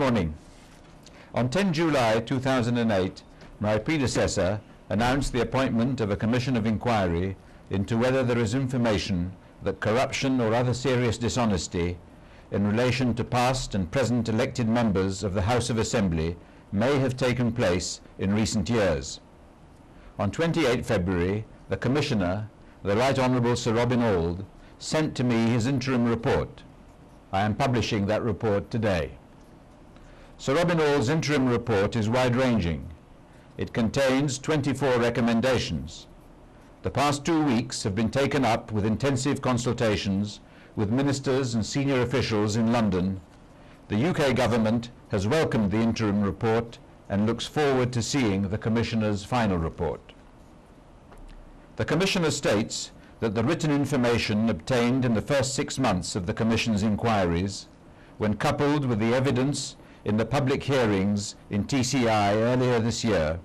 morning. On 10 July 2008, my predecessor announced the appointment of a commission of inquiry into whether there is information that corruption or other serious dishonesty in relation to past and present elected members of the House of Assembly may have taken place in recent years. On 28 February, the Commissioner, the Right Honourable Sir Robin Auld, sent to me his interim report. I am publishing that report today. Sir Robin Auld's interim report is wide-ranging. It contains 24 recommendations. The past 2 weeks have been taken up with intensive consultations with ministers and senior officials in London. The UK government has welcomed the interim report and looks forward to seeing the Commissioner's final report. The Commissioner states that the written information obtained in the first 6 months of the Commission's inquiries, when coupled with the evidence in the public hearings in TCI earlier this year,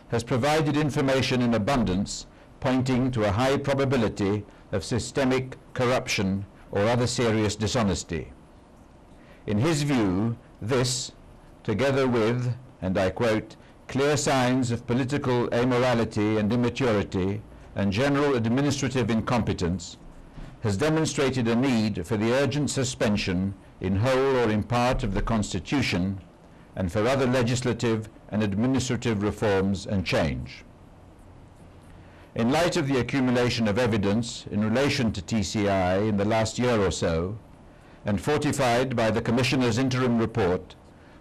has provided information in abundance pointing to a high probability of systemic corruption or other serious dishonesty. In his view, this, together with, and I quote, clear signs of political amorality and immaturity and general administrative incompetence, has demonstrated a need for the urgent suspension in whole or in part of the Constitution and for other legislative and administrative reforms and change. In light of the accumulation of evidence in relation to TCI in the last year or so, and fortified by the Commissioner's interim report,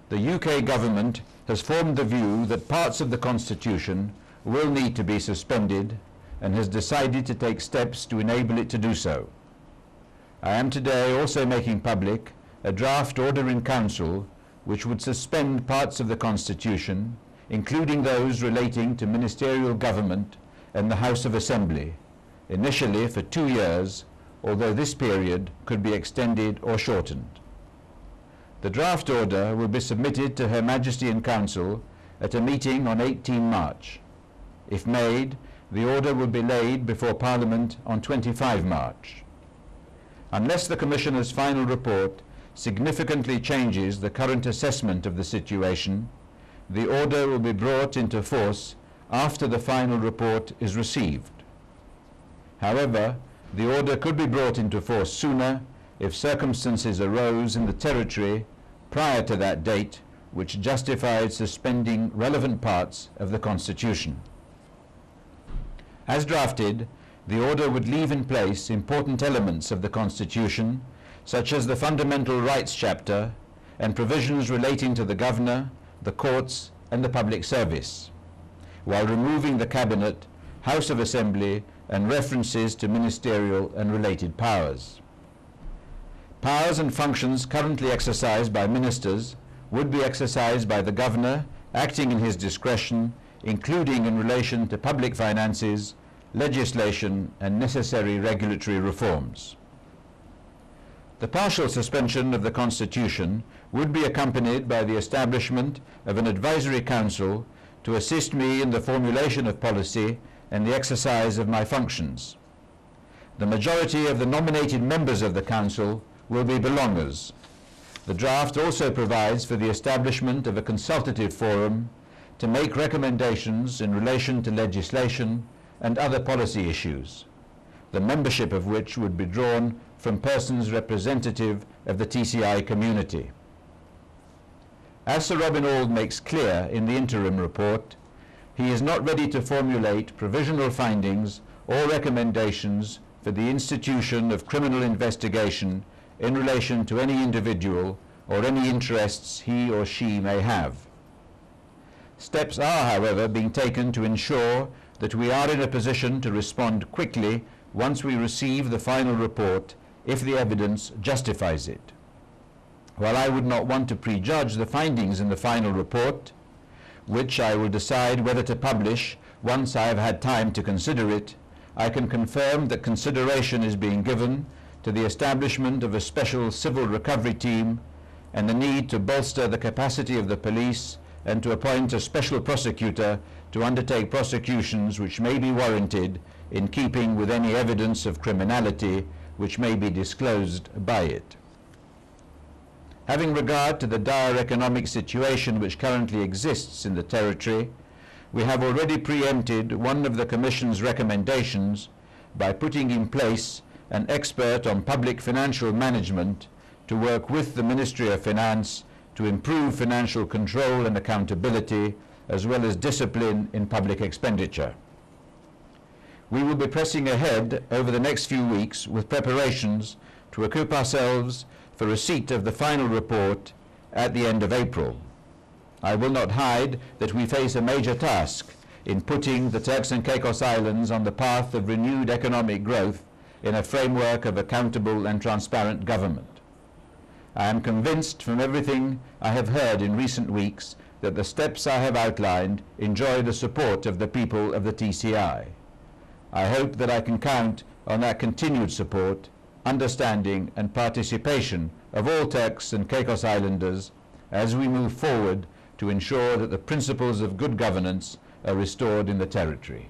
the UK government has formed the view that parts of the Constitution will need to be suspended and has decided to take steps to enable it to do so. I am today also making public a draft order in Council which would suspend parts of the Constitution, including those relating to ministerial government and the House of Assembly, initially for 2 years, although this period could be extended or shortened. The draft order will be submitted to Her Majesty in Council at a meeting on 18 March. If made, the order will be laid before Parliament on 25 March. Unless the Commissioner's final report significantly changes the current assessment of the situation, the order will be brought into force after the final report is received. However, the order could be brought into force sooner if circumstances arose in the territory prior to that date which justified suspending relevant parts of the Constitution. As drafted, the order would leave in place important elements of the Constitution, such as the Fundamental Rights chapter and provisions relating to the Governor, the courts and the public service, while removing the Cabinet, House of Assembly and references to ministerial and related powers. Powers and functions currently exercised by ministers would be exercised by the Governor acting in his discretion, including in relation to public finances, legislation and necessary regulatory reforms. The partial suspension of the Constitution would be accompanied by the establishment of an advisory council to assist me in the formulation of policy and the exercise of my functions. The majority of the nominated members of the council will be belongers. The draft also provides for the establishment of a consultative forum to make recommendations in relation to legislation and other policy issues, the membership of which would be drawn from persons representative of the TCI community. As Sir Robin Auld makes clear in the interim report, he is not ready to formulate provisional findings or recommendations for the institution of criminal investigation in relation to any individual or any interests he or she may have. Steps are, however, being taken to ensure that we are in a position to respond quickly once we receive the final report if the evidence justifies it. While I would not want to prejudge the findings in the final report, which I will decide whether to publish once I have had time to consider it, I can confirm that consideration is being given to the establishment of a special civil recovery team and the need to bolster the capacity of the police and to appoint a special prosecutor to undertake prosecutions which may be warranted in keeping with any evidence of criminality which may be disclosed by it. Having regard to the dire economic situation which currently exists in the territory, we have already preempted one of the Commission's recommendations by putting in place an expert on public financial management to work with the Ministry of Finance to improve financial control and accountability, as well as discipline in public expenditure. We will be pressing ahead over the next few weeks with preparations to equip ourselves for receipt of the final report at the end of April. I will not hide that we face a major task in putting the Turks and Caicos Islands on the path of renewed economic growth in a framework of accountable and transparent government. I am convinced from everything I have heard in recent weeks that the steps I have outlined enjoy the support of the people of the TCI. I hope that I can count on that continued support, understanding and participation of all Turks and Caicos Islanders as we move forward to ensure that the principles of good governance are restored in the territory.